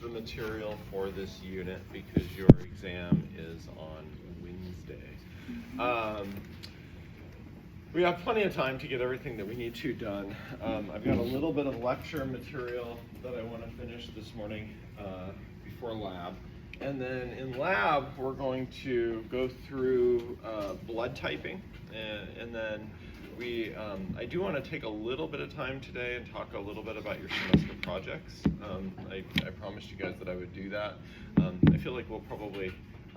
the material for this unit because your exam is on Wednesday. We have plenty of time to get everything that we need to done. I've got a little bit of lecture material that I want to finish this morning before lab. And then in lab, we're going to go through blood typing. And then I do want to take a little bit of time today and talk a little bit about your semester projects. I promised you guys that I would do that. I feel like we'll probably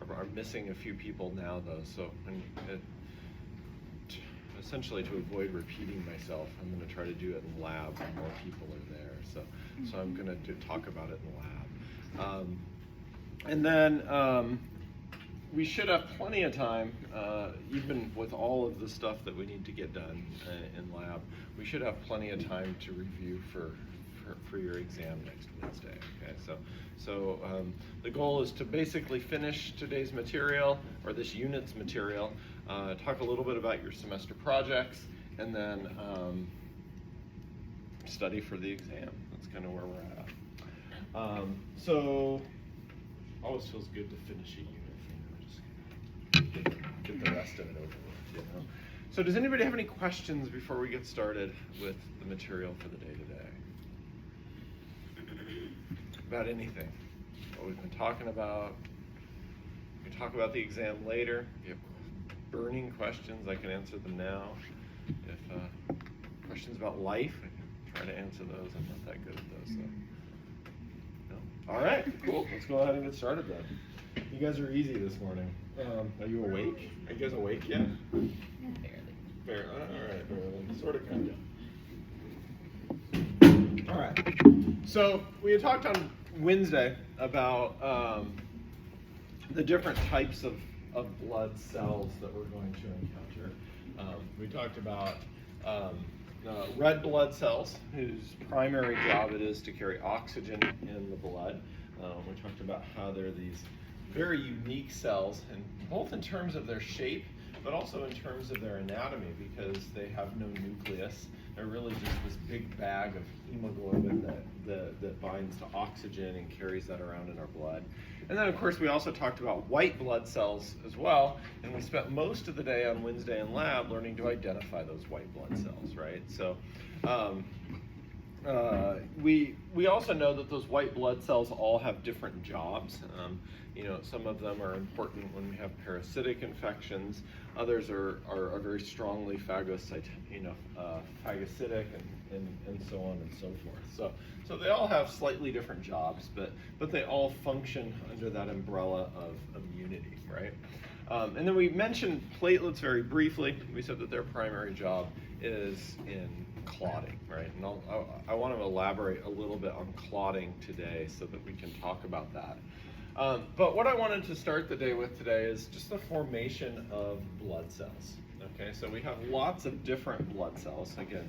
are missing a few people now though, so essentially to avoid repeating myself, I'm going to try to do it in lab when more people are there. So I'm going to talk about it in lab. And then we should have plenty of time, even with all of the stuff that we need to get done in lab, we should have plenty of time to review for your exam next Wednesday. Okay, so the goal is to basically finish today's material, or this unit's material, talk a little bit about your semester projects, and then study for the exam. That's kind of where we're at. So always feels good to finish a unit, you know, just get the rest of it over with, you know. So does anybody have any questions before we get started with the material for the day today? About anything, what we've been talking about. We can talk about the exam later. If you have burning questions, I can answer them now. If questions about life, I can try to answer those. I'm not that good at those. So. No? All right, cool. Let's go ahead and get started then. You guys are easy this morning. Are you awake? Are you guys awake yet? Barely. All right, barely. Sort of, kind of. All right. So we had talked on Wednesday about the different types of blood cells that we're going to encounter. We talked about red blood cells, whose primary job it is to carry oxygen in the blood. We talked about how they're these very unique cells, and both in terms of their shape, but also in terms of their anatomy, because they have no nucleus. They're really just this big bag of hemoglobin that binds to oxygen and carries that around in our blood. And then, of course, we also talked about white blood cells as well, and we spent most of the day on Wednesday in lab learning to identify those white blood cells, right? So we also know that those white blood cells all have different jobs. You know, some of them are important when we have parasitic infections. Others are very strongly phagocytic and so on and so forth. So they all have slightly different jobs, but they all function under that umbrella of immunity, right? And then we mentioned platelets very briefly. We said that their primary job is in clotting, right? And I want to elaborate a little bit on clotting today so that we can talk about that. But what I wanted to start the day with today is just the formation of blood cells. Okay, so we have lots of different blood cells. Again,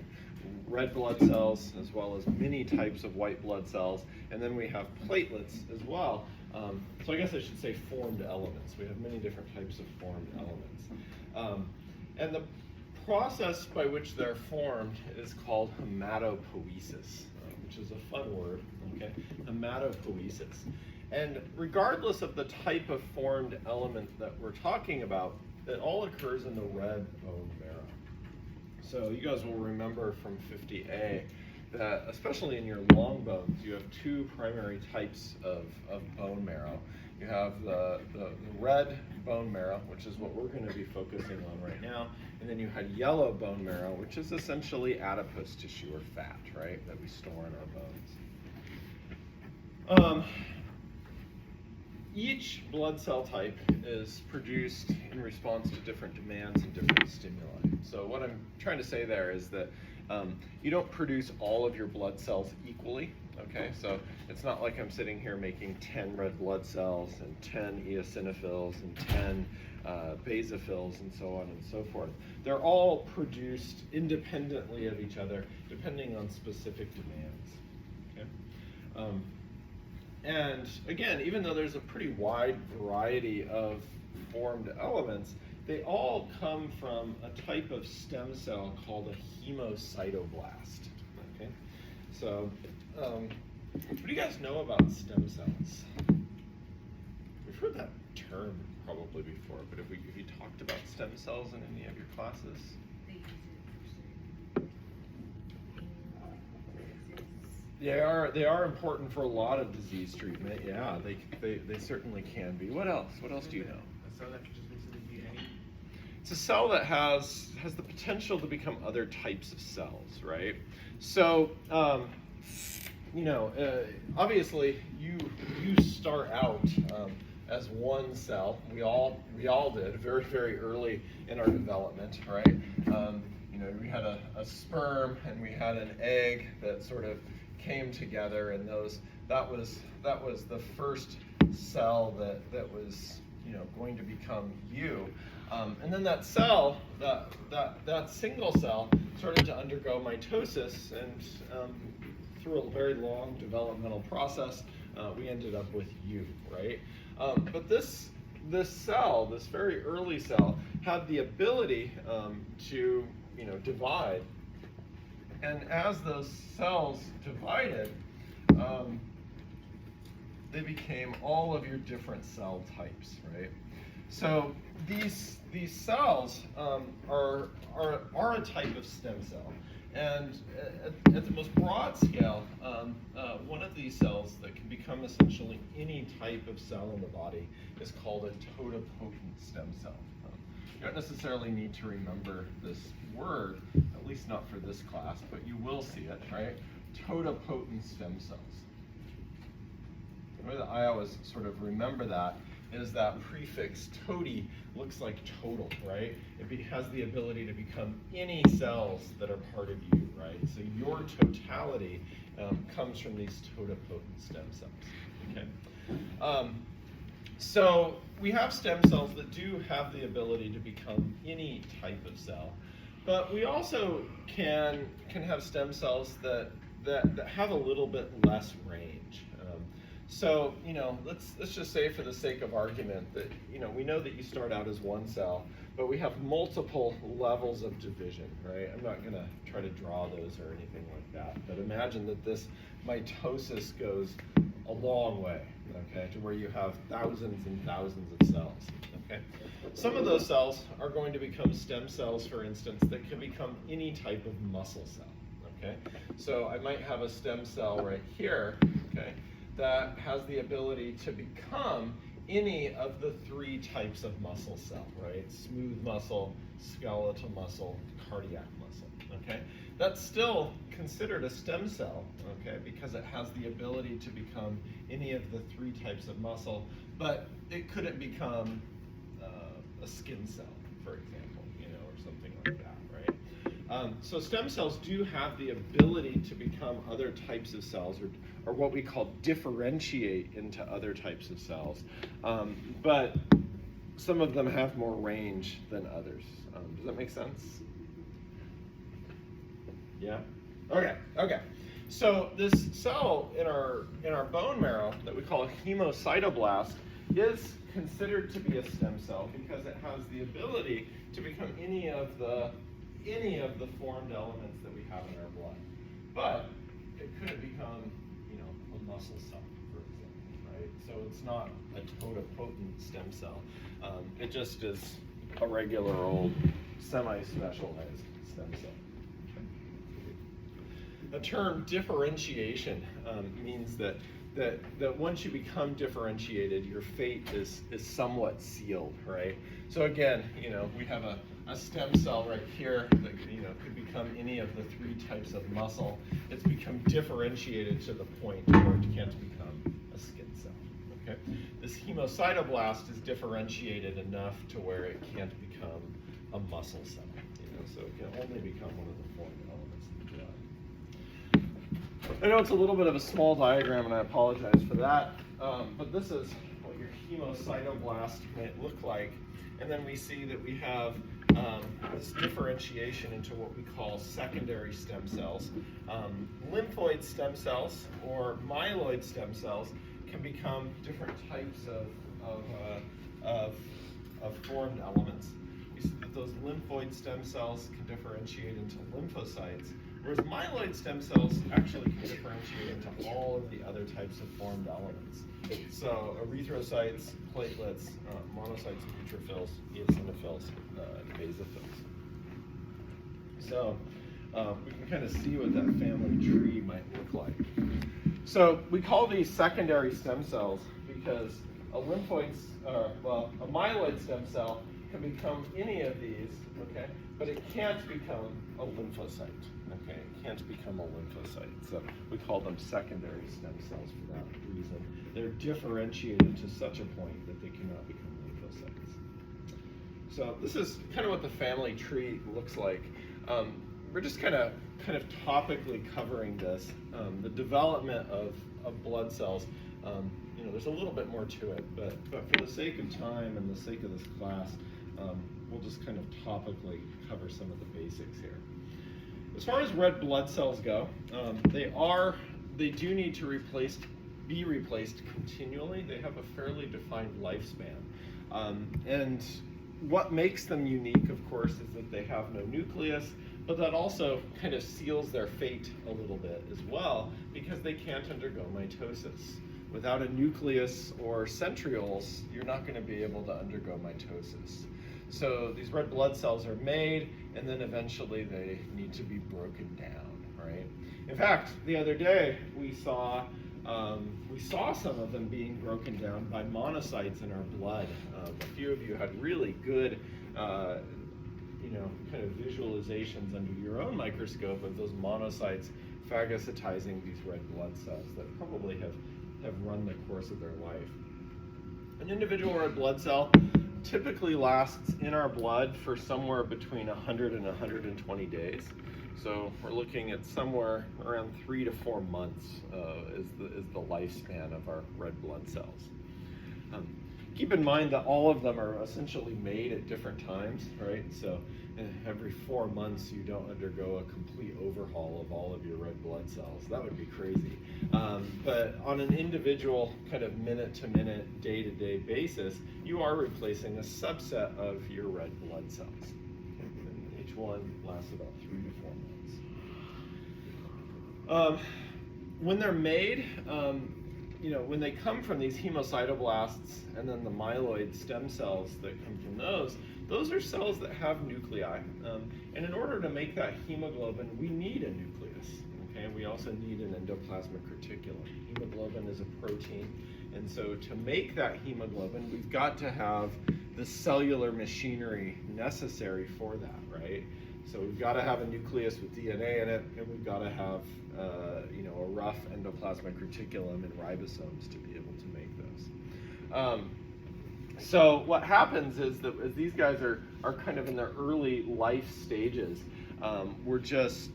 red blood cells as well as many types of white blood cells, and then we have platelets as well. So I guess I should say formed elements. We have many different types of formed elements. And the process by which they're formed is called hematopoiesis, which is a fun word, okay? Hematopoiesis. And regardless of the type of formed element that we're talking about, it all occurs in the red bone marrow. So you guys will remember from 50A that especially in your long bones, you have two primary types of bone marrow. You have the red bone marrow, which is what we're going to be focusing on right now, and then you had yellow bone marrow, which is essentially adipose tissue or fat, right, that we store in our bones. Each blood cell type is produced in response to different demands and different stimuli. So what I'm trying to say there is that you don't produce all of your blood cells equally, okay? So it's not like I'm sitting here making 10 red blood cells and 10 eosinophils and 10 basophils and so on and so forth. They're all produced independently of each other depending on specific demands, okay? And again, even though there's a pretty wide variety of formed elements, they all come from a type of stem cell called a hemocytoblast. Okay, so what do you guys know about stem cells? Have you talked about stem cells in any of your classes? They use it for certain They are important for a lot of disease treatment. Yeah, they certainly can be. What else? What else do you know? A cell that could just basically be any. It's a cell that has the potential to become other types of cells, right? So, obviously you start out as one cell. We all did very, very early in our development, right? We had a sperm and we had an egg that sort of came together, and that was the first cell that was going to become you. And then that cell, that single cell, started to undergo mitosis, and through a very long developmental process, we ended up with you, right? But this cell, this very early cell, had the ability to divide, and as those cells divided, they became all of your different cell types, right? So these cells are a type of stem cell, and at the most broad scale, one of these cells that can become essentially any type of cell in the body is called a totipotent stem cell. You don't necessarily need to remember this word, at least not for this class, but you will see it, right? Totipotent stem cells. The way that I always sort of remember that is that prefix toti looks like total, right? It has the ability to become any cells that are part of you, right? So your totality comes from these totipotent stem cells, okay? So we have stem cells that do have the ability to become any type of cell, but we also can have stem cells that have a little bit less range. So let's just say, for the sake of argument, that we know that you start out as one cell, but we have multiple levels of division, right? I'm not going to try to draw those or anything like that, but imagine that this mitosis goes a long way, okay, to where you have thousands and thousands of cells, okay? Some of those cells are going to become stem cells, for instance, that can become any type of muscle cell, okay? So I might have a stem cell right here, okay, that has the ability to become any of the three types of muscle cell, right? Smooth muscle, skeletal muscle, cardiac muscle, okay? That's still considered a stem cell, okay, because it has the ability to become any of the three types of muscle, but it couldn't become a skin cell, for example, or something like that, right? So stem cells do have the ability to become other types of cells, or what we call differentiate into other types of cells, but some of them have more range than others. Does that make sense? Yeah? Okay. So this cell in our bone marrow that we call a hemocytoblast is considered to be a stem cell because it has the ability to become any of the formed elements that we have in our blood. But it couldn't become, a muscle cell, for example, right? So it's not a totipotent stem cell. It just is a regular old semi-specialized stem cell. The term differentiation means that once you become differentiated, your fate is somewhat sealed, right? So again, we have a stem cell right here that could become any of the three types of muscle. It's become differentiated to the point where it can't become a skin cell. Okay, this hemocytoblast is differentiated enough to where it can't become a muscle cell. So it can only become one of the formed elements of the blood. I know it's a little bit of a small diagram, and I apologize for that, but this is what your hemocytoblast might look like. And then we see that we have this differentiation into what we call secondary stem cells. Lymphoid stem cells or myeloid stem cells can become different types of formed elements. We see that those lymphoid stem cells can differentiate into lymphocytes, whereas myeloid stem cells actually can differentiate into all of the other types of formed elements. So erythrocytes, platelets, monocytes, neutrophils, eosinophils, and basophils. So we can kind of see what that family tree might look like. So we call these secondary stem cells because a myeloid stem cell can become any of these, okay? But it can't become a lymphocyte, okay? It can't become a lymphocyte. So we call them secondary stem cells for that reason. They're differentiated to such a point that they cannot become lymphocytes. So this is kind of what the family tree looks like. We're just kind of topically covering this. The development of blood cells. There's a little bit more to it, but for the sake of time and the sake of this class, we'll just kind of topically cover some of the basics here. As far as red blood cells go, they do need to be replaced continually. They have a fairly defined lifespan. And what makes them unique, of course, is that they have no nucleus, but that also kind of seals their fate a little bit as well, because they can't undergo mitosis. Without a nucleus or centrioles, you're not going to be able to undergo mitosis. So these red blood cells are made, and then eventually they need to be broken down, right? In fact, the other day we saw some of them being broken down by monocytes in our blood. A few of you had really good, kind of visualizations under your own microscope of those monocytes phagocytizing these red blood cells that probably have run the course of their life. An individual red blood cell typically lasts in our blood for somewhere between 100 and 120 days. So we're looking at somewhere around 3 to 4 months is the lifespan of our red blood cells. Keep in mind that all of them are essentially made at different times, right? So every 4 months you don't undergo a complete overhaul of all of your red blood cells. That would be crazy. But on an individual kind of minute-to-minute, day-to-day basis, you are replacing a subset of your red blood cells. And each one lasts about 3 to 4 months. When they're made, when they come from these hemocytoblasts and then the myeloid stem cells that come from those are cells that have nuclei. And in order to make that hemoglobin, we need a nucleus. Okay, we also need an endoplasmic reticulum. Hemoglobin is a protein, and so to make that hemoglobin, we've got to have the cellular machinery necessary for that, right? So we've got to have a nucleus with DNA in it, and we've got to have a rough endoplasmic reticulum and ribosomes to be able to make those. So what happens is that as these guys are kind of in their early life stages, we're just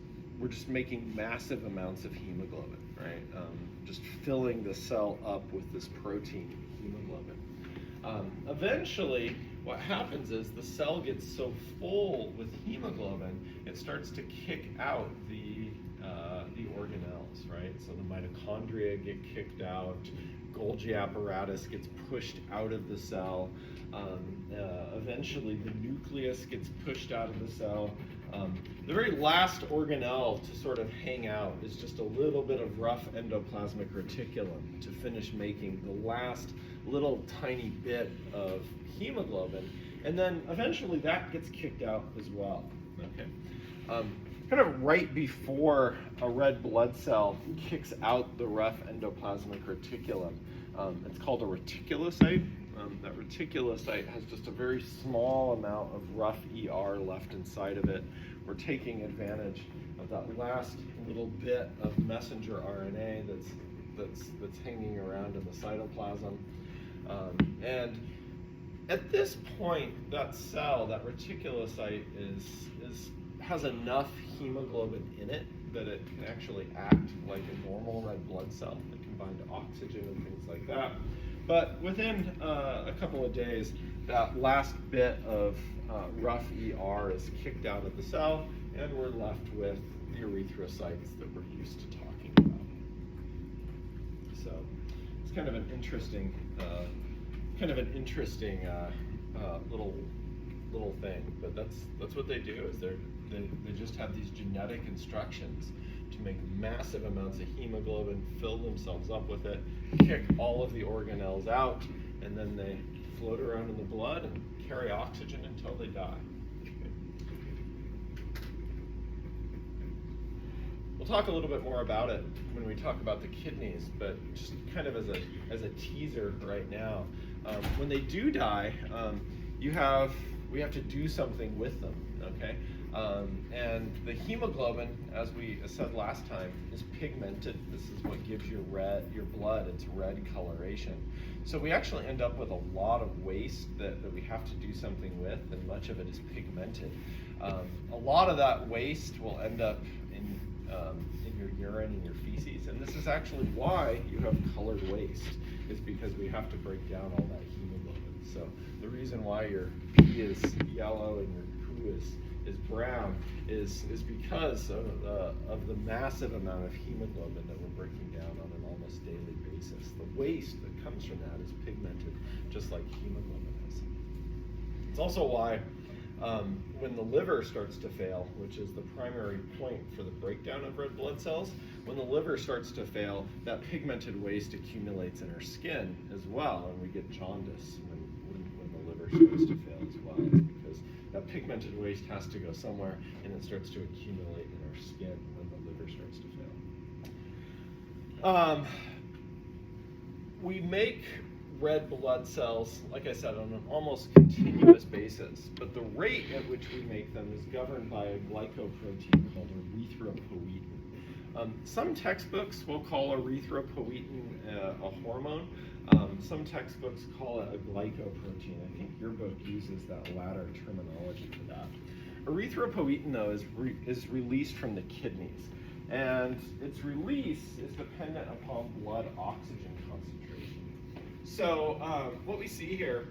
making massive amounts of hemoglobin, right? Just filling the cell up with this protein, hemoglobin. Eventually, what happens is the cell gets so full with hemoglobin, it starts to kick out the organelles, right? So the mitochondria get kicked out, Golgi apparatus gets pushed out of the cell. Eventually, the nucleus gets pushed out of the cell. The very last organelle to sort of hang out is just a little bit of rough endoplasmic reticulum to finish making the last little tiny bit of hemoglobin, and then eventually that gets kicked out as well. Okay, kind of right before a red blood cell kicks out the rough endoplasmic reticulum, it's called a reticulocyte. That reticulocyte has just a very small amount of rough ER left inside of it. We're taking advantage of that last little bit of messenger RNA that's hanging around in the cytoplasm. And at this point, that cell, that reticulocyte, has enough hemoglobin in it that it can actually act like a normal red blood cell. It can bind to oxygen and things like that. But within a couple of days, that last bit of rough ER is kicked out of the cell, and we're left with the erythrocytes that we're used to talking about. So it's kind of an interesting, little thing. But that's what they do. Is they just have these genetic instructions to make massive amounts of hemoglobin, fill themselves up with it, kick all of the organelles out, and then they float around in the blood and carry oxygen until they die. We'll talk a little bit more about it when we talk about the kidneys, but just kind of as a teaser right now, when they do die, we have to do something with them, okay? And the hemoglobin, as we said last time, is pigmented. This is what gives your blood its red coloration. So we actually end up with a lot of waste that we have to do something with, and much of it is pigmented. A lot of that waste will end up in your urine and your feces, and this is actually why you have colored waste, is because we have to break down all that hemoglobin. So the reason why your pee is yellow and your poo is brown is because of the massive amount of hemoglobin that we're breaking down on an almost daily basis. The waste that comes from that is pigmented, just like hemoglobin is. It's also why when the liver starts to fail, which is the primary point for the breakdown of red blood cells, when the liver starts to fail, that pigmented waste accumulates in our skin as well, and we get jaundice when the liver starts to fail as well. It's because that pigmented waste has to go somewhere, and it starts to accumulate in our skin when the liver starts to fail. We make red blood cells, like I said, on an almost continuous basis, but the rate at which we make them is governed by a glycoprotein called erythropoietin. Some textbooks will call erythropoietin a hormone. Some textbooks call it a glycoprotein. I think your book uses that latter terminology for that. Erythropoietin, though, is released from the kidneys, and its release is dependent upon blood oxygen concentration. So what we see here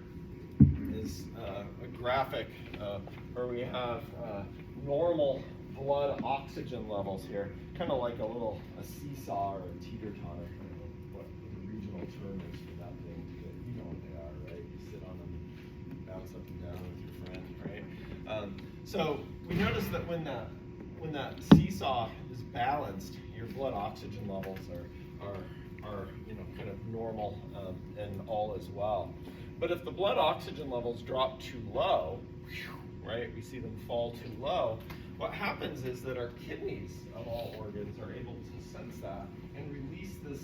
is a graphic where we have normal blood oxygen levels here, kind of like a seesaw or a teeter-totter. I don't know what the regional term is for that thing. You know what they are, right? You sit on them and bounce up and down with your friend, right? So we notice that when that seesaw is balanced, your blood oxygen levels are kind of normal and all as well. But if the blood oxygen levels drop too low, right, we see them fall too low, what happens is that our kidneys of all organs are able to sense that and release this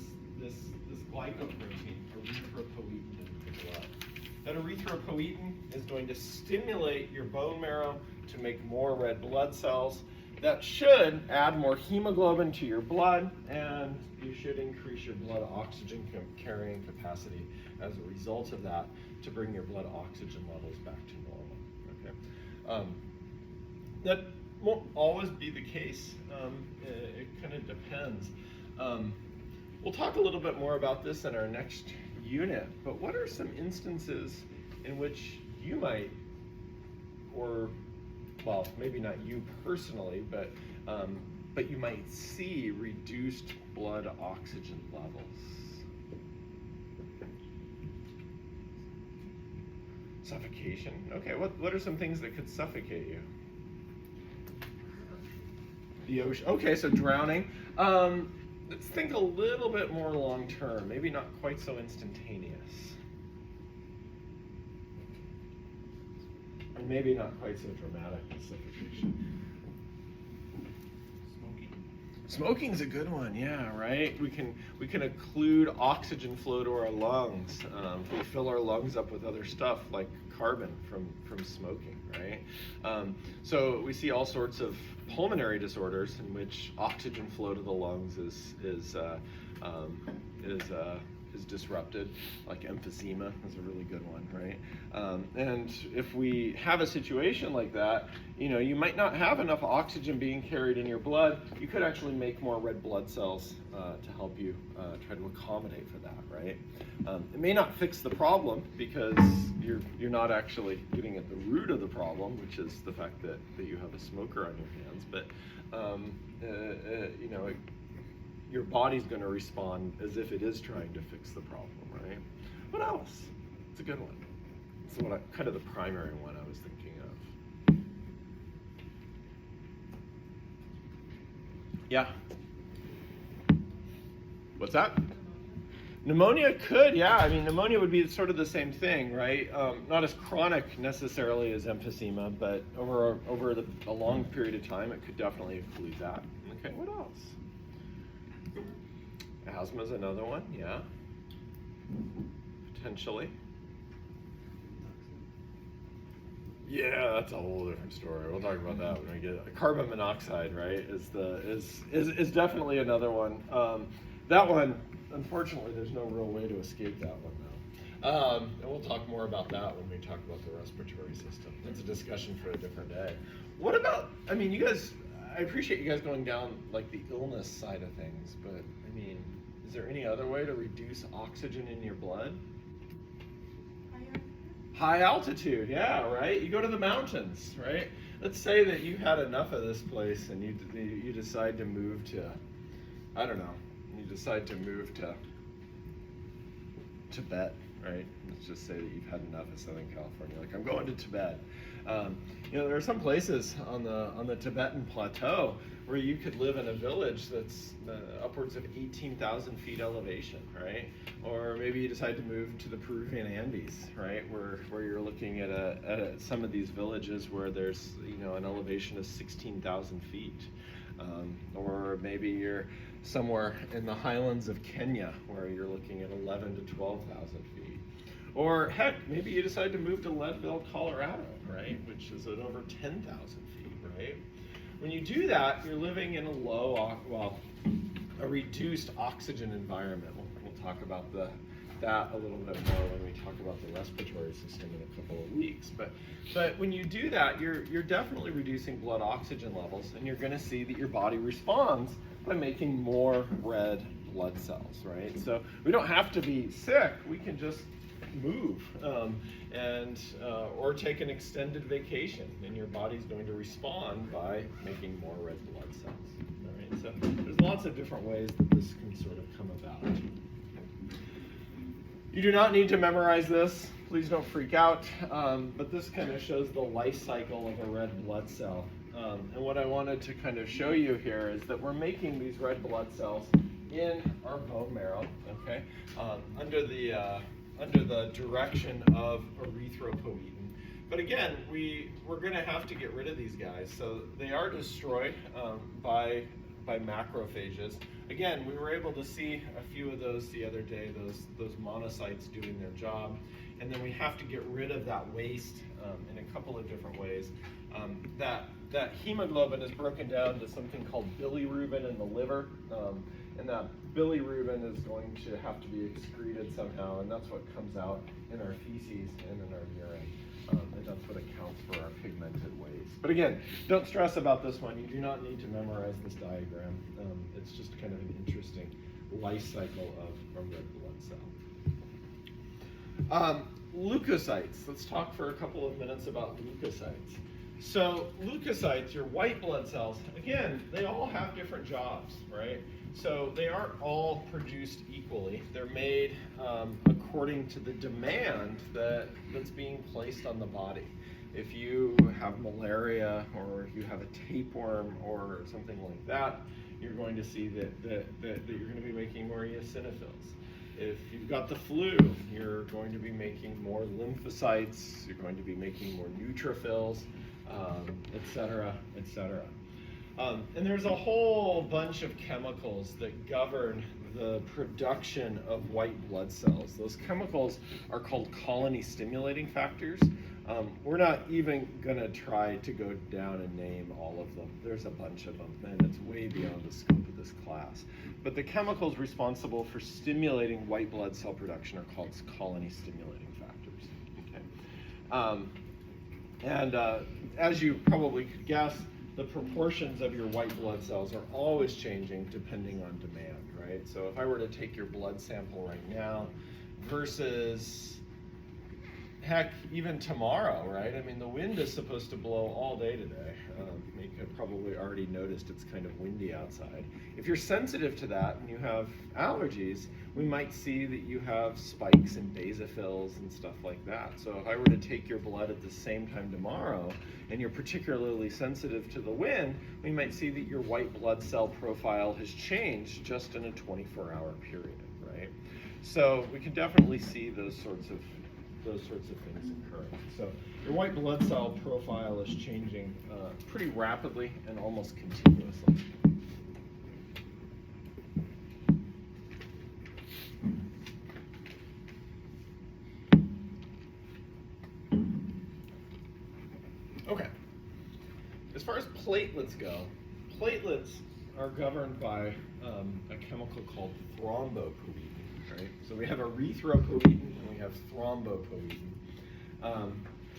glycoprotein, erythropoietin, into the blood. That erythropoietin is going to stimulate your bone marrow to make more red blood cells. That should add more hemoglobin to your blood, and you should increase your blood oxygen carrying capacity as a result of that to bring your blood oxygen levels back to normal. Okay, that won't always be the case. It kind of depends. We'll talk a little bit more about this in our next unit, but what are some instances in which you might, or well, maybe not you personally, but you might see reduced blood oxygen levels? Suffocation. Okay, what are some things that could suffocate you? The ocean. Okay, so drowning. Let's think a little bit more long term, maybe not quite so instantaneous. Or maybe not quite so dramatic as suffocation. Smoking's a good one, yeah, right? We can occlude oxygen flow to our lungs. We fill our lungs up with other stuff like carbon from smoking, right? So we see all sorts of pulmonary disorders in which oxygen flow to the lungs is disrupted, like emphysema is a really good one, right? And if we have a situation like that, you might not have enough oxygen being carried in your blood. You could actually make more red blood cells to help you try to accommodate for that, right? It may not fix the problem because you're not actually getting at the root of the problem, which is the fact that you have a smoker on your hands, but your body's going to respond as if it is trying to fix the problem, right? What else? It's a good one. It's kind of the primary one I was thinking of. Yeah? What's that? Pneumonia could, yeah. I mean, pneumonia would be sort of the same thing, right? Not as chronic necessarily as emphysema, but over a long period of time, it could definitely include that. Okay, what else? Asthma is another one, yeah. Potentially. Yeah, that's a whole different story. We'll talk about that when we get carbon monoxide, right? Is definitely another one. That one, unfortunately, there's no real way to escape that one though. And we'll talk more about that when we talk about the respiratory system. That's a discussion for a different day. What about, I mean, you guys, I appreciate you guys going down like the illness side of things, but I mean, is there any other way to reduce oxygen in your blood? High altitude, yeah, right? You go to the mountains, right? Let's say that you had enough of this place and you decide to move to, I don't know, you decide to move to Tibet, right? Let's just say that you've had enough of Southern California. Like, I'm going to Tibet. You know, there are some places on the Tibetan plateau where you could live in a village that's upwards of 18,000 feet elevation, right? Or maybe you decide to move to the Peruvian Andes, right? Where you're looking at some of these villages where there's, you know, an elevation of 16,000 feet. Or maybe you're somewhere in the highlands of Kenya where you're looking at 11 to 12,000 feet. Or heck, maybe you decide to move to Leadville, Colorado, right? Which is at over 10,000 feet, right? When you do that, you're living in a reduced oxygen environment. We'll talk about that a little bit more when we talk about the respiratory system in a couple of weeks. But when you do that, you're definitely reducing blood oxygen levels, and you're going to see that your body responds by making more red blood cells, right? So we don't have to be sick. We can just move or take an extended vacation, and your body's going to respond by making more red blood cells. All right? So there's lots of different ways that this can sort of come about. You do not need to memorize this. Please don't freak out. But this kind of shows the life cycle of a red blood cell. And what I wanted to kind of show you here is that we're making these red blood cells in our bone marrow, okay, under the direction of erythropoietin. But again, we're going to have to get rid of these guys. So they are destroyed by macrophages. Again, we were able to see a few of those the other day, those monocytes doing their job. And then we have to get rid of that waste in a couple of different ways. That hemoglobin is broken down to something called bilirubin in the liver. And that bilirubin is going to have to be excreted somehow, and that's what comes out in our feces and in our urine. And that's what accounts for our pigmented waste. But again, don't stress about this one. You do not need to memorize this diagram. It's just kind of an interesting life cycle of a red blood cell. Leukocytes. Let's talk for a couple of minutes about leukocytes. So leukocytes, your white blood cells, again, they all have different jobs, right? So they aren't all produced equally. They're made according to the demand that's being placed on the body. If you have malaria or if you have a tapeworm or something like that, you're going to see that you're going to be making more eosinophils. If you've got the flu, you're going to be making more lymphocytes, you're going to be making more neutrophils, et cetera, et cetera. And there's a whole bunch of chemicals that govern the production of white blood cells. Those chemicals are called colony stimulating factors. We're not even going to try to go down and name all of them. There's a bunch of them, and it's way beyond the scope of this class. But the chemicals responsible for stimulating white blood cell production are called colony stimulating factors. Okay. As you probably could guess, the proportions of your white blood cells are always changing depending on demand, right? So if I were to take your blood sample right now versus heck, even tomorrow, right? I mean, the wind is supposed to blow all day today. You've probably already noticed it's kind of windy outside. If you're sensitive to that and you have allergies, we might see that you have spikes and basophils and stuff like that. So if I were to take your blood at the same time tomorrow and you're particularly sensitive to the wind, we might see that your white blood cell profile has changed just in a 24-hour period, right? So we can definitely see those sorts of things occurring. So your white blood cell profile is changing pretty rapidly and almost continuously. Okay. As far as platelets go, platelets are governed by a chemical called thrombopoietin. Right? So we have erythropoietin and we have thrombopoietin.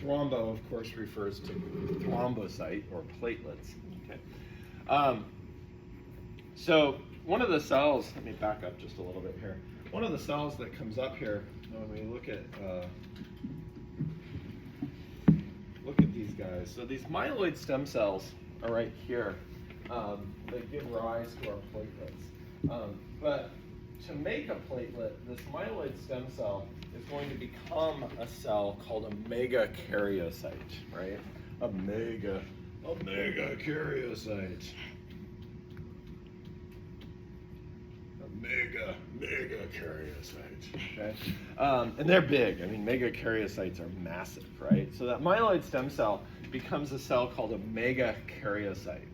Thrombo, of course, refers to thrombocyte or platelets. Okay. So one of the cells, let me back up just a little bit here. One of the cells that comes up here when we look at these guys. So these myeloid stem cells are right here. They give rise to our platelets. But to make a platelet, this myeloid stem cell is going to become a cell called a megakaryocyte, right? A megakaryocyte. Megakaryocyte. Okay, and they're big. I mean, megakaryocytes are massive, right? So that myeloid stem cell becomes a cell called a megakaryocyte.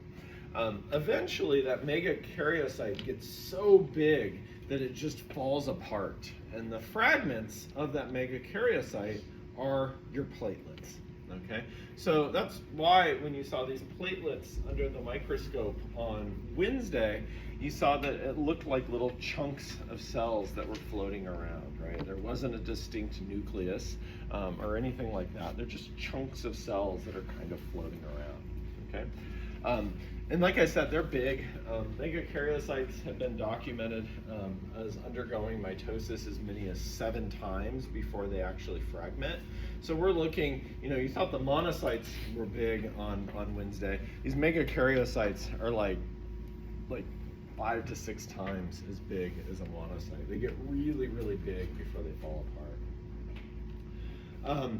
Eventually, that megakaryocyte gets so big that it just falls apart, and the fragments of that megakaryocyte are your platelets. Okay, so that's why when you saw these platelets under the microscope on Wednesday, you saw that it looked like little chunks of cells that were floating around, right? There wasn't a distinct nucleus or anything like that. They're just chunks of cells that are kind of floating around, okay? And like I said, they're big. Megakaryocytes have been documented as undergoing mitosis as many as 7 times before they actually fragment. So we're looking, you thought the monocytes were big on Wednesday. These megakaryocytes are like 5 to 6 times as big as a monocyte. They get really, really big before they fall apart.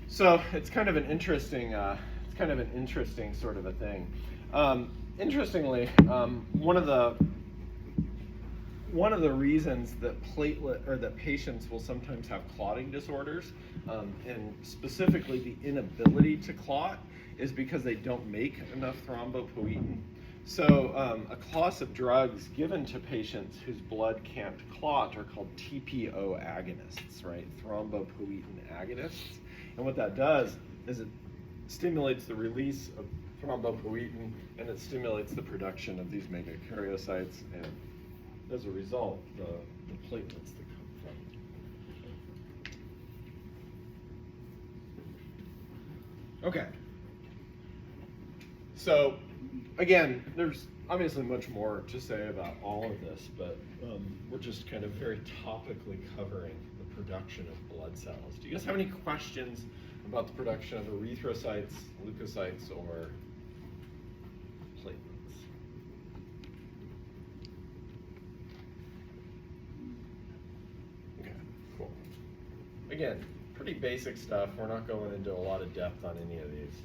So it's kind of an interesting, sort of a thing. Interestingly, one of the reasons that patients will sometimes have clotting disorders, and specifically the inability to clot, is because they don't make enough thrombopoietin. So a class of drugs given to patients whose blood can't clot are called TPO agonists, right? Thrombopoietin agonists. And what that does is it stimulates the release of thrombopoietin, and it stimulates the production of these megakaryocytes, and as a result, the platelets that come from. Okay. So, again, there's obviously much more to say about all of this, but we're just kind of very topically covering the production of blood cells. Do you guys have any questions about the production of erythrocytes, leukocytes, or platelets? Okay, cool. Again, pretty basic stuff. We're not going into a lot of depth on any of these.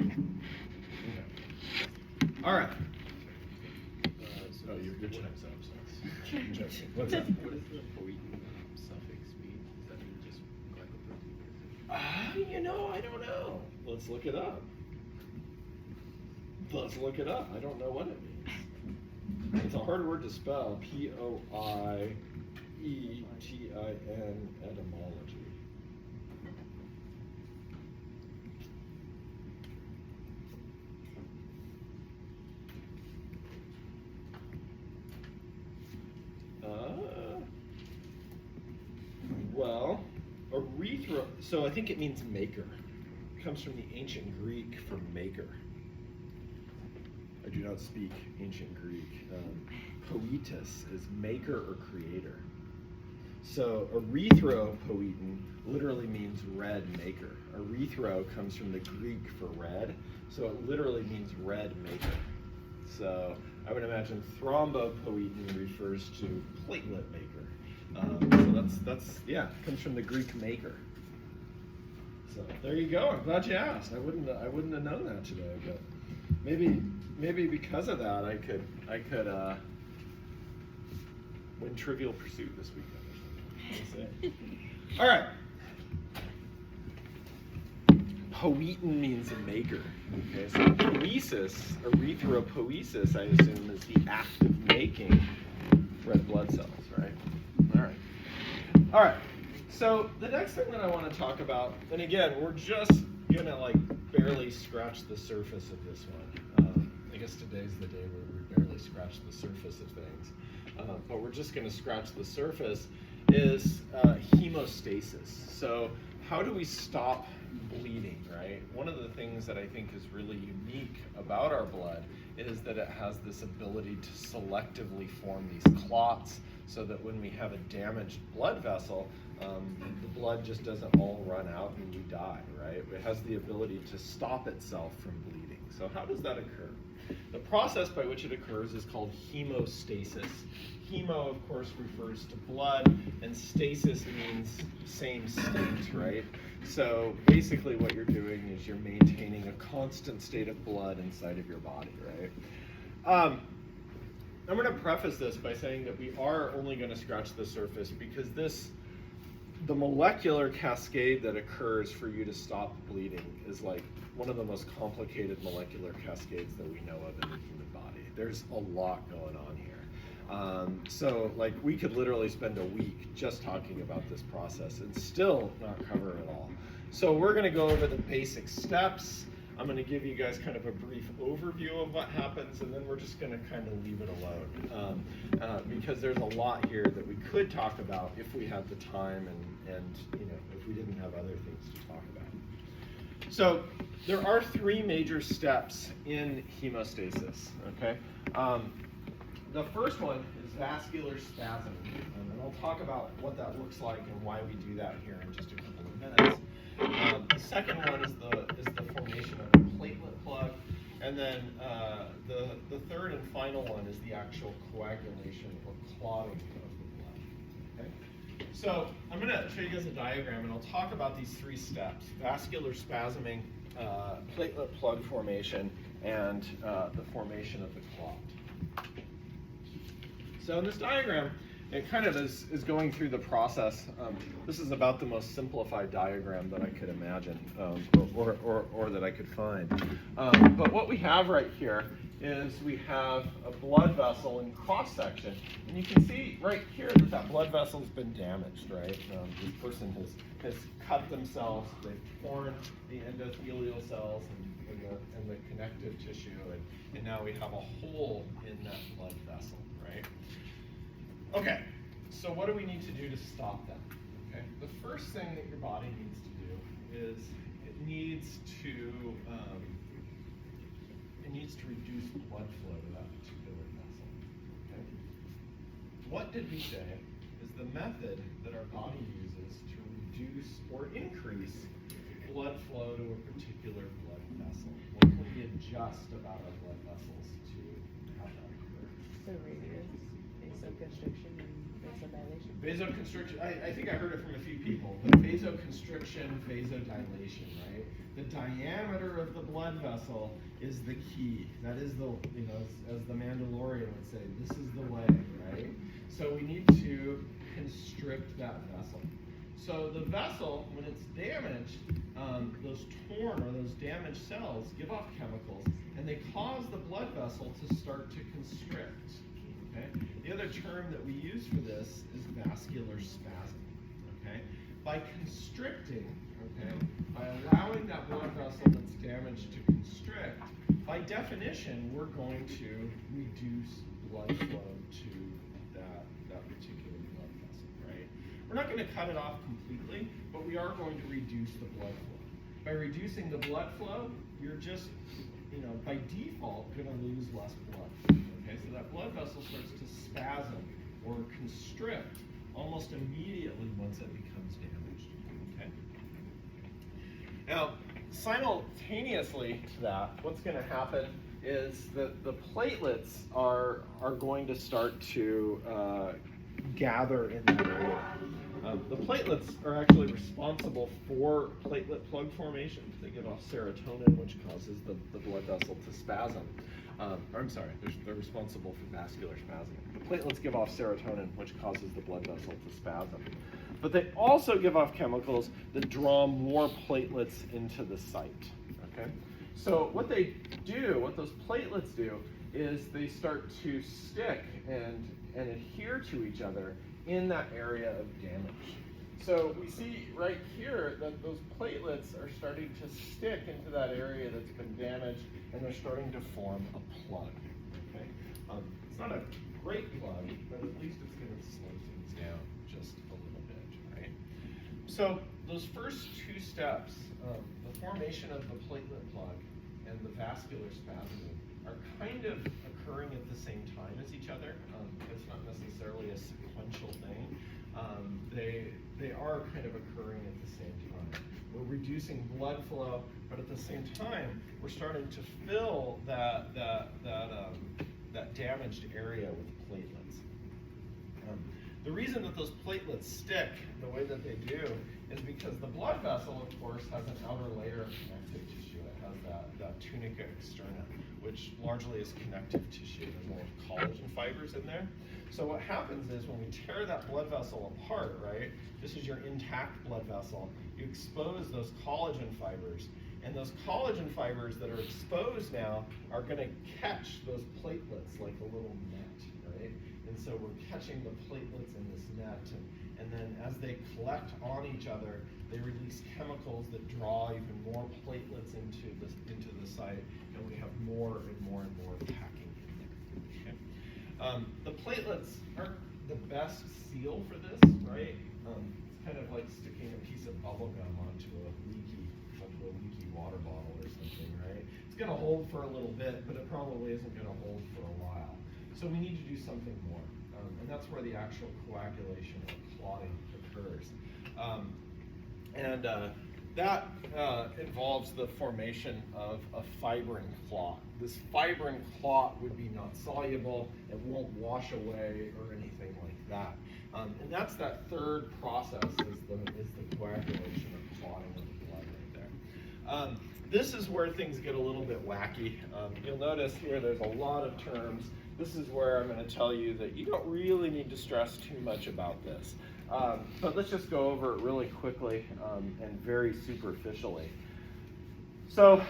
Okay. All right. Your time's up. So. What's that? What does the poietin suffix mean? Does that mean just glycoprotein? I don't know. Let's look it up. I don't know what it means. It's a hard word to spell. Poietin etymology. Well, so I think it means maker. It comes from the ancient Greek for maker. I do not speak ancient Greek. Poietis is maker or creator. So erythropoietin literally means red maker. Erythro comes from the Greek for red, so it literally means red maker. So I would imagine thrombopoietin refers to platelet maker. So that's yeah, comes from the Greek maker. So there you go. I'm glad you asked. I wouldn't have known that today, but maybe because of that I could win Trivial Pursuit this weekend or something. We'll see. All right. Poietin means a maker. Okay, so poiesis, erythropoiesis, I assume, is the act of making red blood cells, right? All right. All right. So the next thing that I want to talk about, and again, we're just gonna like barely scratch the surface of this one. I guess today's the day where we barely scratch the surface of things, but we're just gonna scratch the surface. Is hemostasis. So how do we stop bleeding, right? One of the things that I think is really unique about our blood is that it has this ability to selectively form these clots so that when we have a damaged blood vessel, the blood just doesn't all run out and we die, right? It has the ability to stop itself from bleeding. So how does that occur? The process by which it occurs is called hemostasis. Hemo, of course, refers to blood, and stasis means same state, right? So basically what you're doing is you're maintaining a constant state of blood inside of your body, right? I'm going to preface this by saying that we are only going to scratch the surface because the molecular cascade that occurs for you to stop bleeding is like one of the most complicated molecular cascades that we know of in the human body. There's a lot going on here. So like we could literally spend a week just talking about this process and still not cover it all. So we're going to go over the basic steps. I'm going to give you guys kind of a brief overview of what happens, and then we're just going to kind of leave it alone because there's a lot here that we could talk about if we had the time and you know, if we didn't have other things to talk about. So there are three major steps in hemostasis. Okay. The first one is vascular spasm, and I'll talk about what that looks like and why we do that here in just a couple of minutes. The second one is the formation of a platelet plug, and then the third and final one is the actual coagulation or clotting of the blood. Okay? So I'm going to show you guys a diagram, and I'll talk about these three steps: vascular spasming, platelet plug formation, and the formation of the clot. So in this diagram, it kind of is going through the process. This is about the most simplified diagram that I could imagine, or that I could find. But what we have right here is we have a blood vessel in cross section, and you can see right here that that blood vessel's been damaged, right? This person has cut themselves, they've torn the endothelial cells and the connective tissue, and now we have a hole in that blood vessel, right? Okay, so what do we need to do to stop that? Okay, the first thing that your body needs to do is it needs to reduce blood flow to that particular vessel. Okay, what did we say is the method that our body uses to reduce or increase blood flow to a particular blood vessel? What can we adjust about our blood vessels to have that occur? The radius, vasoconstriction, and vasodilation. Vasoconstriction, I think I heard it from a few people, but vasoconstriction, vasodilation, right? The diameter of the blood vessel is the key. That is the, you know, as the Mandalorian would say, this is the way, right? So we need to constrict that vessel. So the vessel, when it's damaged, those torn or those damaged cells give off chemicals, and they cause the blood vessel to start to constrict. Okay? The other term that we use for this is vascular spasm. Okay? By constricting, okay, by allowing that blood vessel that's damaged to constrict, by definition, we're going to reduce blood flow to that particular blood vessel, right? We're not going to cut it off completely, but we are going to reduce the blood flow. By reducing the blood flow, you're just, you know, by default, going to lose less blood. Okay, so that blood vessel starts to spasm or constrict almost immediately once it becomes damaged. Okay. Now, simultaneously to that, what's going to happen is that the platelets are going to start to gather in that area. The platelets are actually responsible for platelet plug formation. They give off serotonin, which causes the blood vessel to spasm. They're responsible for vascular spasm. The platelets give off serotonin, which causes the blood vessel to spasm. But they also give off chemicals that draw more platelets into the site. Okay? So what those platelets do, is they start to stick and adhere to each other in that area of damage. So we see right here that those platelets are starting to stick into that area that's been damaged, and they're starting to form a plug. Okay? It's not a great plug, but at least it's going to slow things down just a little bit, right? So those first two steps, the formation of the platelet plug and the vascular spasming, are kind of occurring at the same time as each other. It's not necessarily a sequential thing. They are kind of occurring at the same time. We're reducing blood flow, but at the same time, we're starting to fill that damaged area with platelets. The reason that those platelets stick the way that they do is because the blood vessel, of course, has an outer layer of connective tissue. It has that tunica externa, which largely is connective tissue. There's a lot of collagen fibers in there. So what happens is when we tear that blood vessel apart, right, this is your intact blood vessel, you expose those collagen fibers, and those collagen fibers that are exposed now are going to catch those platelets like a little net, right? And so we're catching the platelets in this net, and then as they collect on each other, they release chemicals that draw even more platelets into the site, and we have more and more and more packing in there. Okay? The platelets aren't the best seal for this, right? It's kind of like sticking a piece of bubble gum onto a leaky water bottle or something, right? It's going to hold for a little bit, but it probably isn't going to hold for a while. So we need to do something more, and that's where the actual coagulation or clotting occurs. That involves the formation of a fibrin clot. This fibrin clot would be not soluble, it won't wash away or anything like that. And that's that third process is the coagulation or clotting of the blood right there. This is where things get a little bit wacky. You'll notice here there's a lot of terms. This is where I'm going to tell you that you don't really need to stress too much about this. But let's just go over it really quickly and very superficially. So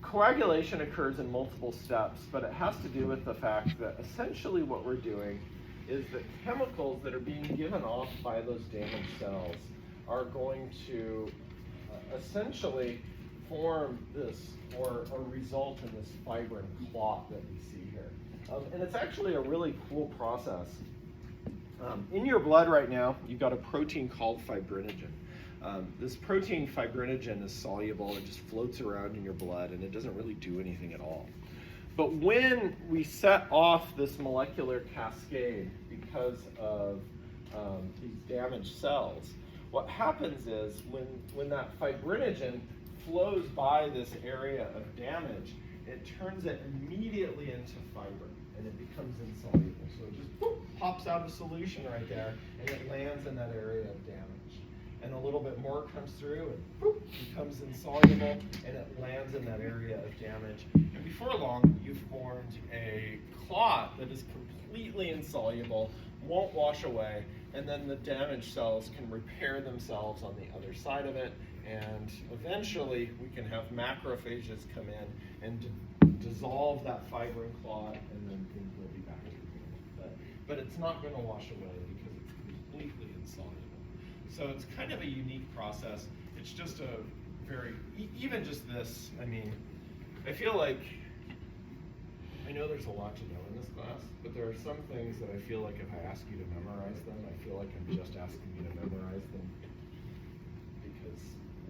coagulation occurs in multiple steps, but it has to do with the fact that essentially what we're doing is that chemicals that are being given off by those damaged cells are going to essentially form this or result in this fibrin clot that we see here. And it's actually a really cool process. In your blood right now, you've got a protein called fibrinogen. This protein fibrinogen is soluble, it just floats around in your blood, and it doesn't really do anything at all. But when we set off this molecular cascade because of these damaged cells, what happens is when that fibrinogen flows by this area of damage, it turns it immediately into fibrin, and it becomes insoluble. So it just boop, pops out of solution right there, and it lands in that area of damage. And a little bit more comes through, and boop, becomes insoluble, and it lands in that area of damage. And before long, you've formed a clot that is completely insoluble, won't wash away, and then the damaged cells can repair themselves on the other side of it, and eventually we can have macrophages come in and dissolve that fibrin clot, and then things will be back to normal. But it's not going to wash away because it's completely insoluble. So it's kind of a unique process. It's just a very, even just this, I mean, I feel like, I know there's a lot to know in this class, but there are some things that I feel like if I ask you to memorize them, I feel like I'm just asking you to memorize them because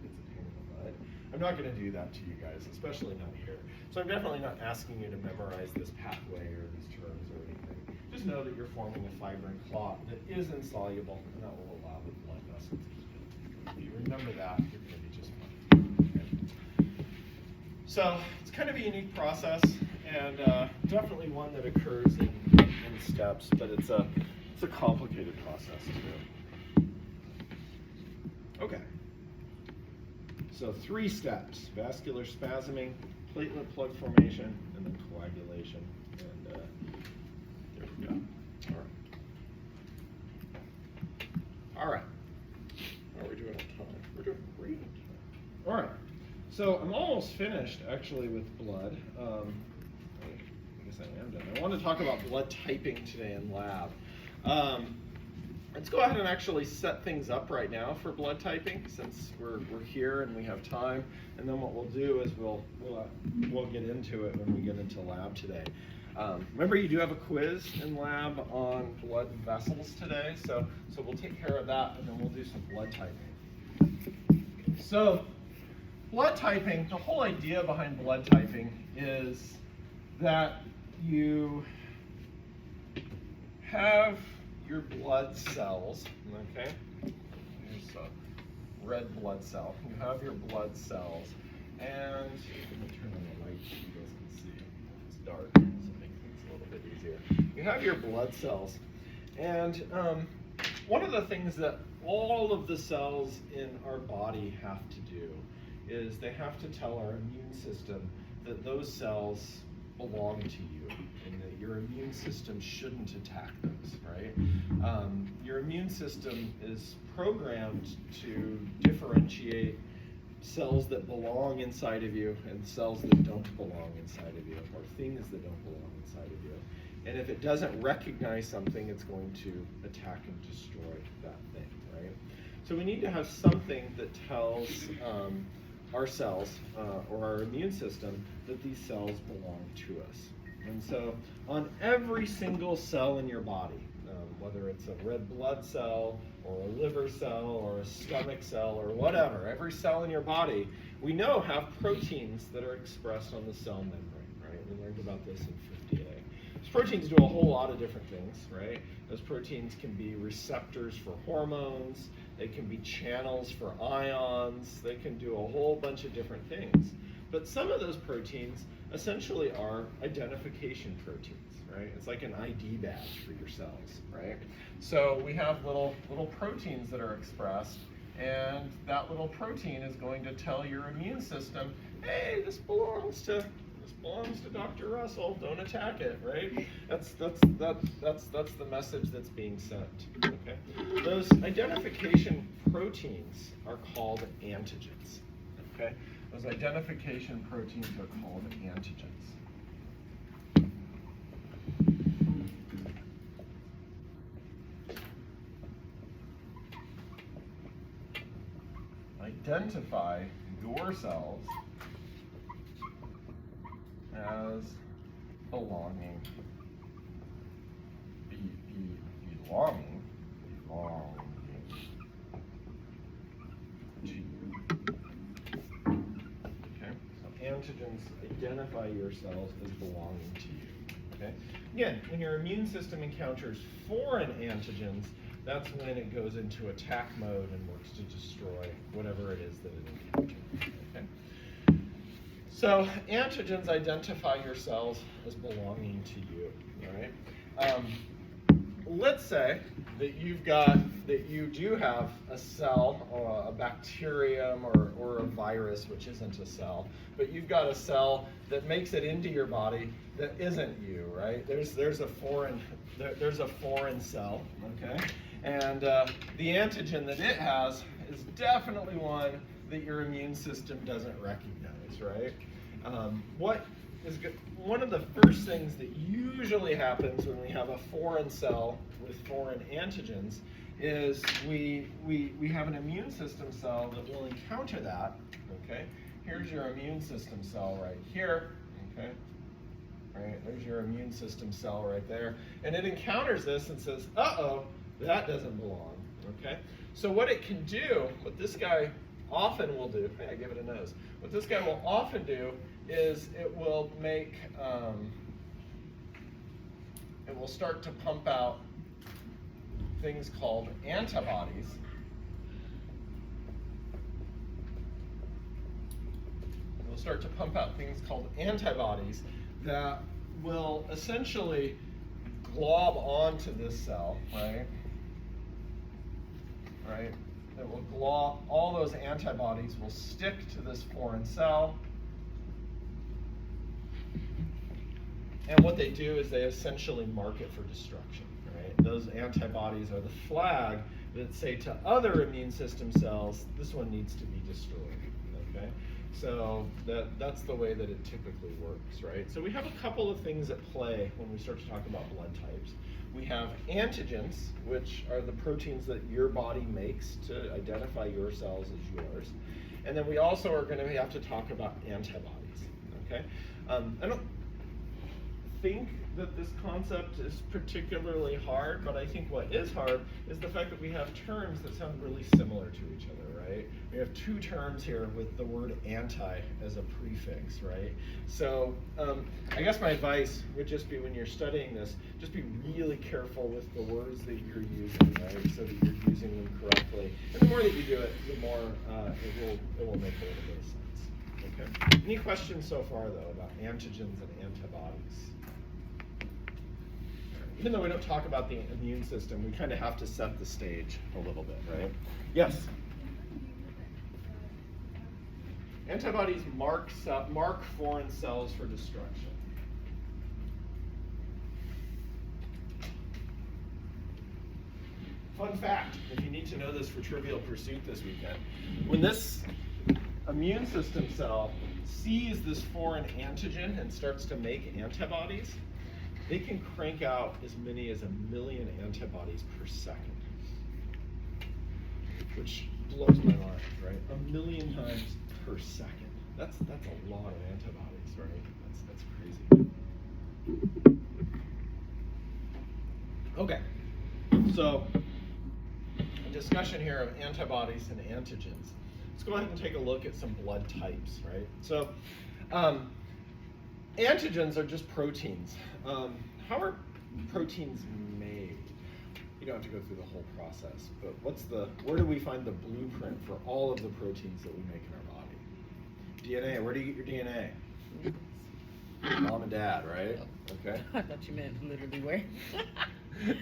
it's a pain in the butt. I'm not going to do that to you guys, especially not here. So I'm definitely not asking you to memorize this pathway or these terms or anything. just know that you're forming a fibrin clot that is insoluble, and that will allow the blood vessel to keep it. If you remember that, you're going to be just fine. Okay? So it's kind of a unique process, and definitely one that occurs in steps, but it's a complicated process too. Okay. So 3 steps: vascular spasming, platelet plug formation, and then coagulation. And there we go. All right. How are we doing on time? We're doing great on time. All right. So I'm almost finished actually with blood. I guess I am done. I want to talk about blood typing today in lab. Let's go ahead and actually set things up right now for blood typing, since we're here and we have time. And then what we'll do is we'll get into it when we get into lab today. Remember, you do have a quiz in lab on blood vessels today, so we'll take care of that, and then we'll do some blood typing. So blood typing, the whole idea behind blood typing is that you have your blood cells, okay? Here's a red blood cell. You have your blood cells, and I'm going to turn on the light so you guys can see. It's dark, so it makes things a little bit easier. You have your blood cells, and one of the things that all of the cells in our body have to do is they have to tell our immune system that those cells belong to you, and that your immune system shouldn't attack those, right? Your immune system is programmed to differentiate cells that belong inside of you and cells that don't belong inside of you, or things that don't belong inside of you. And if it doesn't recognize something, it's going to attack and destroy that thing, right? So we need to have something that tells our cells or our immune system that these cells belong to us. And so on every single cell in your body, whether it's a red blood cell or a liver cell or a stomach cell or whatever, every cell in your body, we know have proteins that are expressed on the cell membrane, right? We learned about this in 50A. Those proteins do a whole lot of different things, right? Those proteins can be receptors for hormones, they can be channels for ions, they can do a whole bunch of different things. But some of those proteins essentially are identification proteins, right? It's like an ID badge for your cells, right? So we have little proteins that are expressed, and that little protein is going to tell your immune system, hey, this belongs to Dr. Russell, don't attack it, right? That's the message that's being sent, okay? Those identification proteins are called antigens, okay? Those identification proteins are called antigens. Identify your cells as belonging to you. Okay, so antigens identify your cells as belonging to you. Okay, again, when your immune system encounters foreign antigens, that's when it goes into attack mode and works to destroy whatever it is that it encounters. Okay. So antigens identify your cells as belonging to you. All right. Let's say that you do have a cell, or a bacterium, or a virus, which isn't a cell, but you've got a cell that makes it into your body that isn't you, right? There's a foreign cell, okay, and the antigen that it has is definitely one that your immune system doesn't recognize, right? One of the first things that usually happens when we have a foreign cell with foreign antigens is we have an immune system cell that will encounter that, okay? Here's your immune system cell right here, okay? Right, there's your immune system cell right there. And it encounters this and says, uh-oh, that doesn't belong, okay? So what it can do, what this guy often will do, hey, I give it a nose. What this guy will often do is it will make it will start to pump out things called antibodies. It will start to pump out things called antibodies that will essentially glob onto this cell, right? Right? It will glob, all those antibodies will stick to this foreign cell. And what they do is they essentially mark it for destruction, right? Those antibodies are the flag that say to other immune system cells, this one needs to be destroyed, okay? So that's the way that it typically works, right? So we have a couple of things at play when we start to talk about blood types. We have antigens, which are the proteins that your body makes to identify your cells as yours. And then we also are going to have to talk about antibodies, okay? I don't think that this concept is particularly hard, but I think what is hard is the fact that we have terms that sound really similar to each other, right? We have two terms here with the word anti as a prefix, right? So I guess my advice would just be when you're studying this, just be really careful with the words that you're using, right? So that you're using them correctly. And the more that you do it, the more it will make a little bit of sense. Okay? Any questions so far though about antigens and antibodies? Even though we don't talk about the immune system, we kind of have to set the stage a little bit, right? Yes? Antibodies mark foreign cells for destruction. Fun fact, if you need to know this for Trivial Pursuit this weekend, when this immune system cell sees this foreign antigen and starts to make antibodies, they can crank out as many as 1 million antibodies per second, which blows my mind, right? 1 million times per second. That's a lot of antibodies, right? That's crazy. Okay, so a discussion here of antibodies and antigens. Let's go ahead and take a look at some blood types, right? So antigens are just proteins. How are proteins made? You don't have to go through the whole process, but where do we find the blueprint for all of the proteins that we make in our body? DNA, where do you get your DNA? Mom and dad, right? Okay. I thought you meant literally where.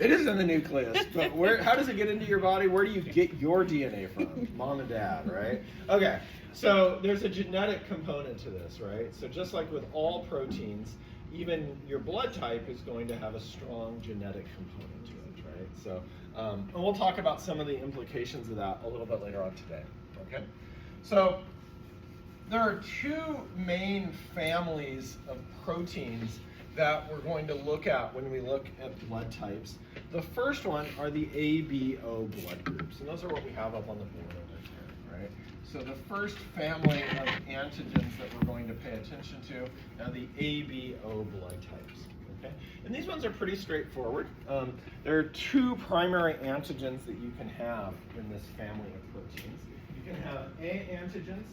It is in the nucleus, but how does it get into your body? Where do you get your DNA from? Mom and dad, right? Okay, so there's a genetic component to this, right? So just like with all proteins, even your blood type is going to have a strong genetic component to it, right? So, and we'll talk about some of the implications of that a little bit later on today, okay? So, there are two main families of proteins that we're going to look at when we look at blood types. The first one are the ABO blood groups, and those are what we have up on the board over here, right? So the first family of antigens that we're going to pay attention to are the ABO blood types, okay? And these ones are pretty straightforward. There are two primary antigens that you can have in this family of proteins. You can have A antigens,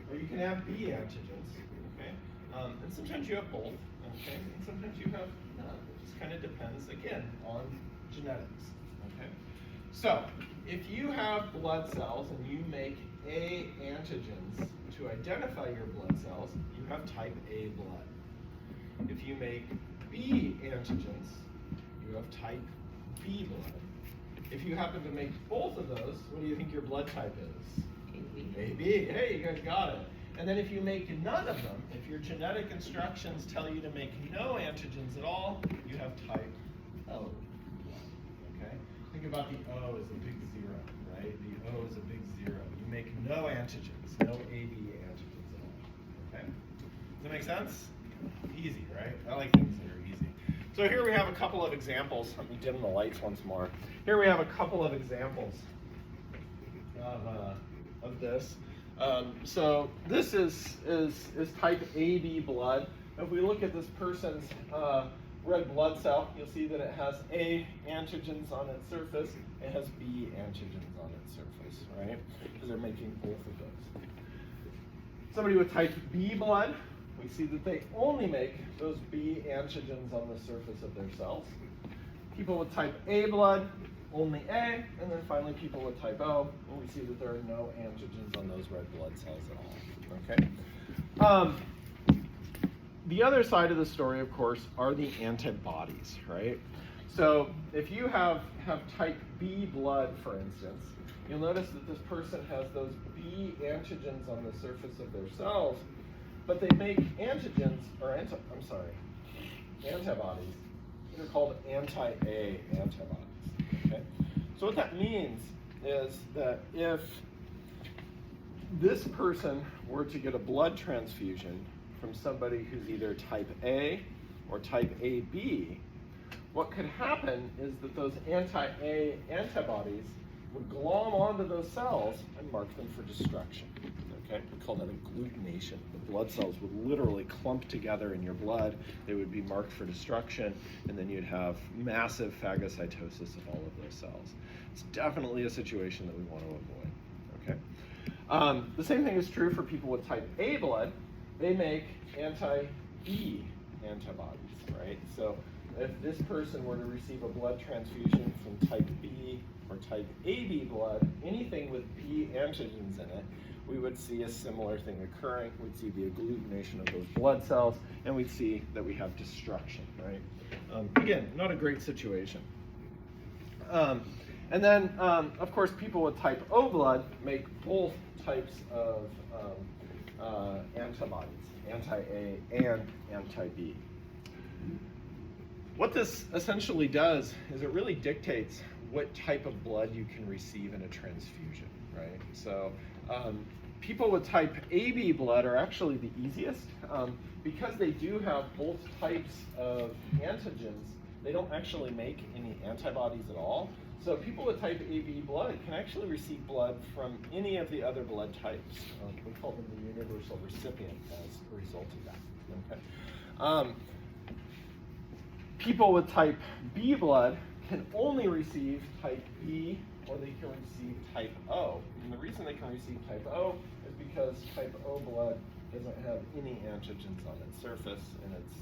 or you can have B antigens, okay? And sometimes you have both. Okay, and sometimes you have none. It just kind of depends, again, on genetics. Okay, so if you have blood cells and you make A antigens to identify your blood cells, you have type A blood. If you make B antigens, you have type B blood. If you happen to make both of those, what do you think your blood type is? AB. AB. Hey, you guys got it. And then if you make none of them, if your genetic instructions tell you to make no antigens at all, you have type O. Okay? Think about the O as a big zero, right? The O is a big zero. You make no antigens, no AB antigens at all. Okay? Does that make sense? Easy, right? I like things that are easy. So here we have a couple of examples. Let me dim the lights once more. Here we have a couple of examples of this. So this is type AB blood. If we look at this person's red blood cell, you'll see that it has A antigens on its surface. It has B antigens on its surface, right? Because they're making both of those. Somebody with type B blood, we see that they only make those B antigens on the surface of their cells. People with type A blood, only A, and then finally people with type O, and we see that there are no antigens on those red blood cells at all, okay? The other side of the story, of course, are the antibodies, right? So if you have type B blood, for instance, you'll notice that this person has those B antigens on the surface of their cells, but they make antibodies. They're called anti-A antibodies, okay? So what that means is that if this person were to get a blood transfusion from somebody who's either type A or type AB, what could happen is that those anti-A antibodies would glom onto those cells and mark them for destruction. Okay, we call that agglutination. The blood cells would literally clump together in your blood. They would be marked for destruction, and then you'd have massive phagocytosis of all of those cells. It's definitely a situation that we want to avoid. Okay. The same thing is true for people with type A blood. They make anti-B antibodies, right? So if this person were to receive a blood transfusion from type B or type AB blood, anything with B antigens in it, we would see a similar thing occurring. We'd see the agglutination of those blood cells, and we'd see that we have destruction, right? Again, not a great situation. And then, of course, people with type O blood make both types of antibodies, anti-A and anti-B. What this essentially does is it really dictates what type of blood you can receive in a transfusion, right? So people with type AB blood are actually the easiest because they do have both types of antigens. They don't actually make any antibodies at all. So people with type AB blood can actually receive blood from any of the other blood types. We call them the universal recipient as a result of that. Okay. People with type B blood can only receive type B or they can receive type O. And the reason they can receive type O is because type O blood doesn't have any antigens on its surface, and it's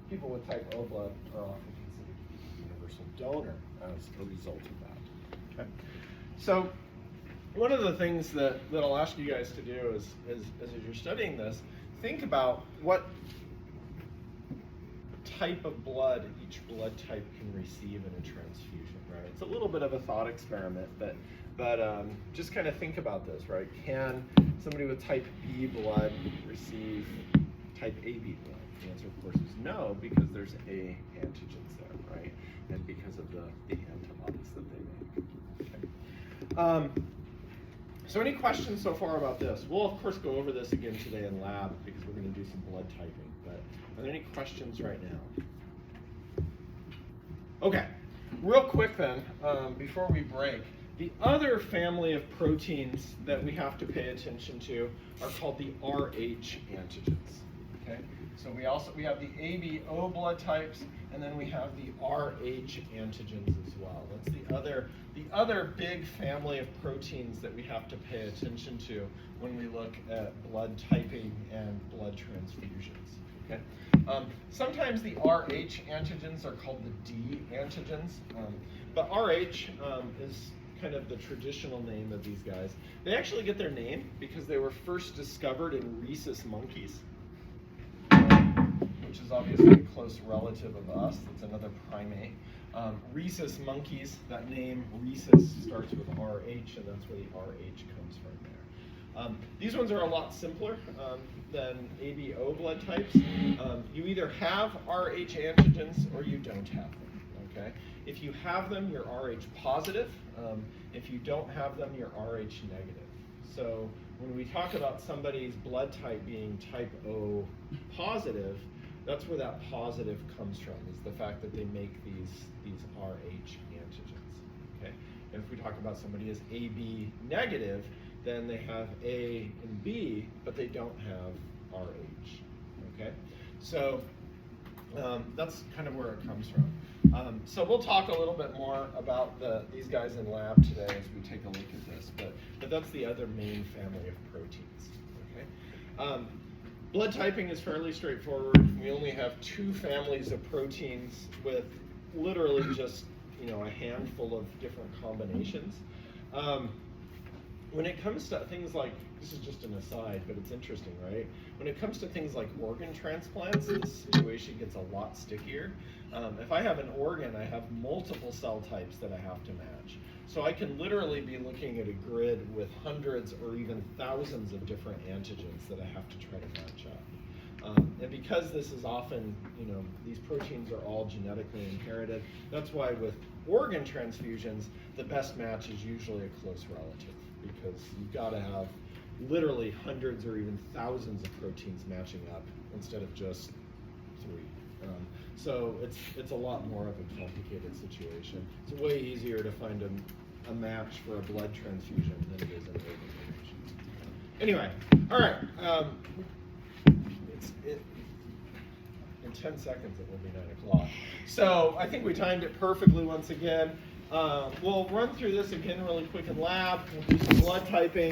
people with type O blood are often considered to be the universal donor as a result of that. Okay. So one of the things that I'll ask you guys to do is as you're studying this, think about what type of blood each blood type can receive in a transfusion, right? It's a little bit of a thought experiment, but just kind of think about this, right? Can somebody with type B blood receive type AB blood? The answer, of course, is no, because there's A antigens there, right? And because of the antibodies that they make. Okay. So any questions so far about this? We'll, of course, go over this again today in lab because we're going to do some blood typing, but are there any questions right now? Okay, real quick then, before we break, the other family of proteins that we have to pay attention to are called the RH antigens. Okay, so we have the ABO blood types, and then we have the RH antigens as well. That's the other big family of proteins that we have to pay attention to when we look at blood typing and blood transfusions. Okay. Sometimes the RH antigens are called the D antigens, but RH is kind of the traditional name of these guys. They actually get their name because they were first discovered in rhesus monkeys, which is obviously a close relative of us. It's another primate. Rhesus monkeys, that name rhesus starts with RH, and that's where the RH comes from there. These ones are a lot simpler than ABO blood types. You either have RH antigens or you don't have them, okay? If you have them, you're RH positive. If you don't have them, you're RH negative. So when we talk about somebody's blood type being type O positive, that's where that positive comes from, is the fact that they make these RH antigens, okay? And if we talk about somebody as AB negative, then they have A and B, but they don't have RH, okay? So that's kind of where it comes from. So we'll talk a little bit more about these guys in lab today as we take a look at this, but that's the other main family of proteins, okay? Blood typing is fairly straightforward. We only have two families of proteins with literally just, a handful of different combinations. When it comes to things like, this is just an aside, but it's interesting, right? When it comes to things like organ transplants, the situation gets a lot stickier. If I have an organ, I have multiple cell types that I have to match. So I can literally be looking at a grid with hundreds or even thousands of different antigens that I have to try to match up. And because this is often, these proteins are all genetically inherited, that's why with organ transfusions, the best match is usually a close relative, because you've got to have literally hundreds or even thousands of proteins matching up instead of just 3. So it's a lot more of a complicated situation. It's way easier to find a match for a blood transfusion than it is an organ donation. Anyway, all right. In 10 seconds it will be 9 o'clock. So I think we timed it perfectly once again. We'll run through this again really quick in lab. We'll do some blood typing.